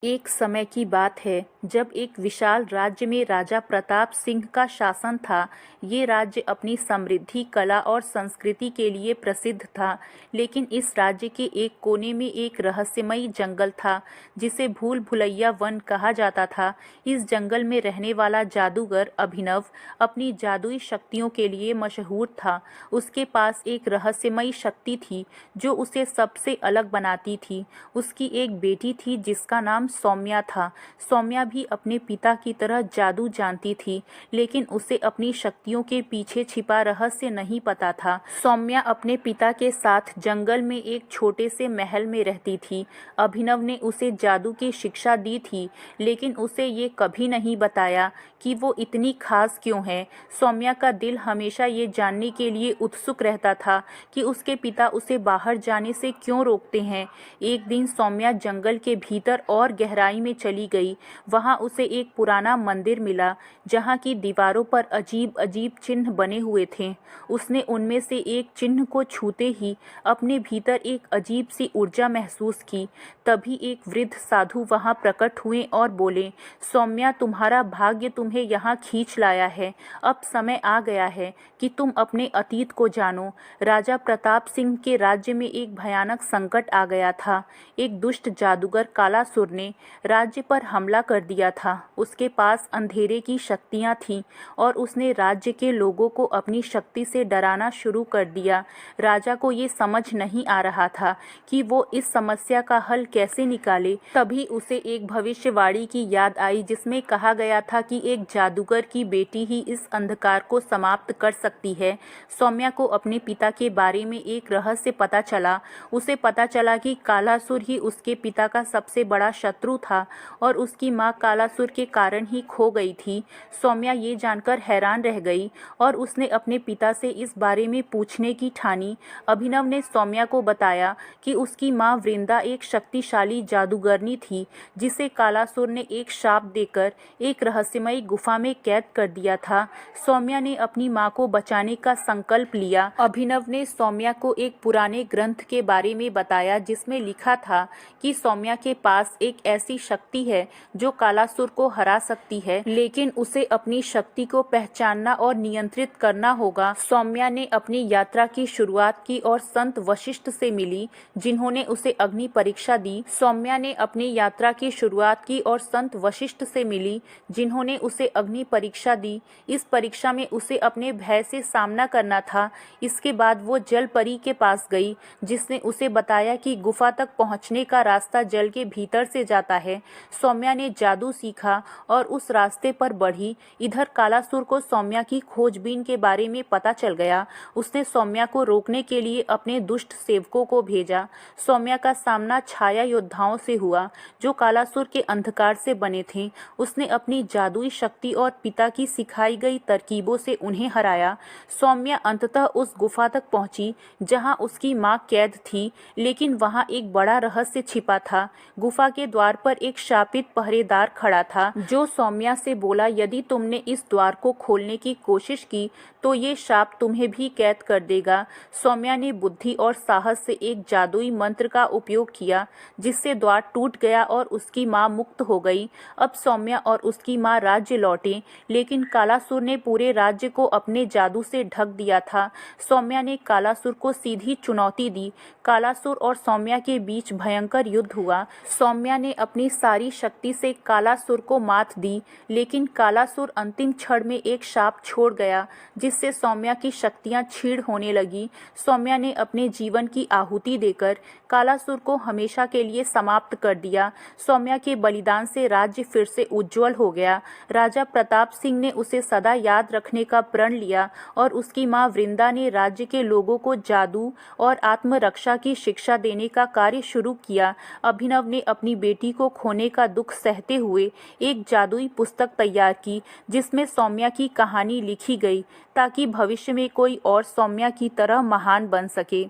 एक समय की बात है जब एक विशाल राज्य में राजा प्रताप सिंह का शासन था। ये राज्य अपनी समृद्धि, कला और संस्कृति के लिए प्रसिद्ध था, लेकिन इस राज्य के एक कोने में एक रहस्यमयी जंगल था जिसे भूल भुलैया वन कहा जाता था। इस जंगल में रहने वाला जादूगर अभिनव अपनी जादुई शक्तियों के लिए मशहूर था। उसके पास एक रहस्यमयी शक्ति थी जो उसे सबसे अलग बनाती थी। उसकी एक बेटी थी जिसका नाम सौम्या था। सौम्या भी अपने पिता की तरह जादू जानती थी, लेकिन उसे अपनी शक्तियों के पीछे छिपा रहस्य नहीं पता था। सौम्या अपने पिता के साथ जंगल में एक छोटे से महल में रहती थी। अभिनव ने उसे जादू की शिक्षा दी थी, लेकिन उसे ये कभी नहीं बताया कि वो इतनी खास क्यों है। सौम्या का दिल हमेशा ये जानने के लिए उत्सुक रहता था कि उसके पिता उसे बाहर जाने से क्यों रोकते हैं। एक दिन सौम्या जंगल के भीतर और गहराई में चली गई। वहां उसे एक पुराना मंदिर मिला जहां की दीवारों पर अजीब अजीब चिन्ह बने हुए थे। उसने उनमें से एक चिन्ह को छूते ही अपने भीतर एक अजीब सी ऊर्जा महसूस की। तभी एक वृद्ध साधु वहां प्रकट हुए और बोले, सौम्या, तुम्हारा भाग्य तुम्हें यहाँ खींच लाया है। अब समय आ गया है कि तुम अपने अतीत को जानो। राजा प्रताप सिंह के राज्य में एक भयानक संकट आ गया था। एक दुष्ट जादूगर कालासुर ने राज्य पर हमला कर दिया था। उसके पास अंधेरे की शक्तियां थीं और उसने राज्य के लोगों को अपनी शक्ति से डराना शुरू कर दिया। राजा को ये समझ नहीं आ रहा था कि वो इस समस्या का हल कैसे निकाले। तभी उसे एक भविष्यवाणी की याद आई जिसमें कहा गया था कि एक जादूगर की बेटी ही इस अंधकार को समाप्त कर सकती है। सौम्या को अपने पिता के बारे में एक रहस्य पता चला। उसे पता चला कि कालासुर ही उसके पिता का सबसे बड़ा शत्रु था और उसकी मां कालासुर के कारण ही खो गई थी। सौम्या ये जानकर हैरान रह गई और उसने अपने पिता से इस बारे में पूछने की ठानी। अभिनव ने सौम्या को बताया कि उसकी मां वृंदा एक शक्तिशाली जादूगरनी थी जिसे कालासुर ने एक शाप देकर एक रहस्यमयी गुफा में कैद कर दिया था। सौम्या ने अपनी मां को बचाने का संकल्प लिया। अभिनव ने सौम्या को एक पुराने ग्रंथ के बारे में बताया जिसमें लिखा था कि सौम्या के पास एक ऐसी शक्ति है जो कालासुर को हरा सकती है, लेकिन उसे अपनी शक्ति को पहचानना और नियंत्रित करना होगा। सौम्या ने अपनी यात्रा की शुरुआत की और संत वशिष्ठ से मिली, जिन्होंने उसे अग्नि परीक्षा दी। सौम्या ने अपनी यात्रा की शुरुआत की और संत वशिष्ठ से मिली, जिन्होंने उसे अग्नि परीक्षा दी। इस परीक्षा में उसे अपने भय से सामना करना था। इसके बाद वो जल परी के पास गई, जिसने उसे बताया कि गुफा तक पहुंचने का रास्ता जल के भीतर से जाता है। सौम्या ने जादू सीखा और उस रास्ते पर बढ़ी। इधर कालासुर को सौम्या की खोजबीन के बारे में पता चल गया। उसने सौम्या को रोकने के लिए अपने दुष्ट सेवकों को भेजा। सौम्या का सामना छाया योद्धाओं से हुआ जो कालासुर के अंधकार से बने थे। उसने अपनी जादुई शक्ति और पिता की सिखाई गई तरकीबों से उन्हें हराया। सौम्या अंततः उस गुफा तक पहुंची जहां उसकी मां कैद थी, लेकिन वहां एक बड़ा रहस्य छिपा था। गुफा के द्वार पर एक शापित पहरेदार खड़ा था जो सौम्या से बोला, यदि तुमने इस द्वार को खोलने की कोशिश की तो ये शाप तुम्हें भी कैद कर देगा। सौम्या ने बुद्धि और साहस से एक जादुई मंत्र का उपयोग किया जिससे द्वार टूट गया और उसकी मां मुक्त हो गई। अब सौम्या और उसकी मां राज्य लौटे, लेकिन कालासुर ने पूरे राज्य को अपने जादू से ढक दिया था। सौम्या ने कालासुर को सीधी चुनौती दी। कालासुर और सौम्या के बीच भयंकर युद्ध हुआ। सौम्या ने अपनी सारी शक्ति से कालासुर को मात दी, लेकिन कालासुर अंतिम क्षण में एक शाप छोड़ गया जिससे सौम्या की शक्तियां क्षीण होने लगी। सौम्या ने अपने जीवन की आहुति देकर कालासुर को हमेशा के लिए समाप्त कर दिया। सौम्या के बलिदान से राज्य फिर से उज्जवल हो गया। राजा प्रताप सिंह ने उसे सदा याद रखने का प्रण लिया और उसकी मां वृंदा ने राज्य के लोगों को जादू और आत्मरक्षा की शिक्षा देने का कार्य शुरू किया। अभिनव ने अपनी बेटी को खोने का दुख सहते हुए एक जादुई पुस्तक तैयार की जिसमें सौम्या की कहानी लिखी गई ताकि भविष्य में कोई और सौम्या की तरह महान बन सके।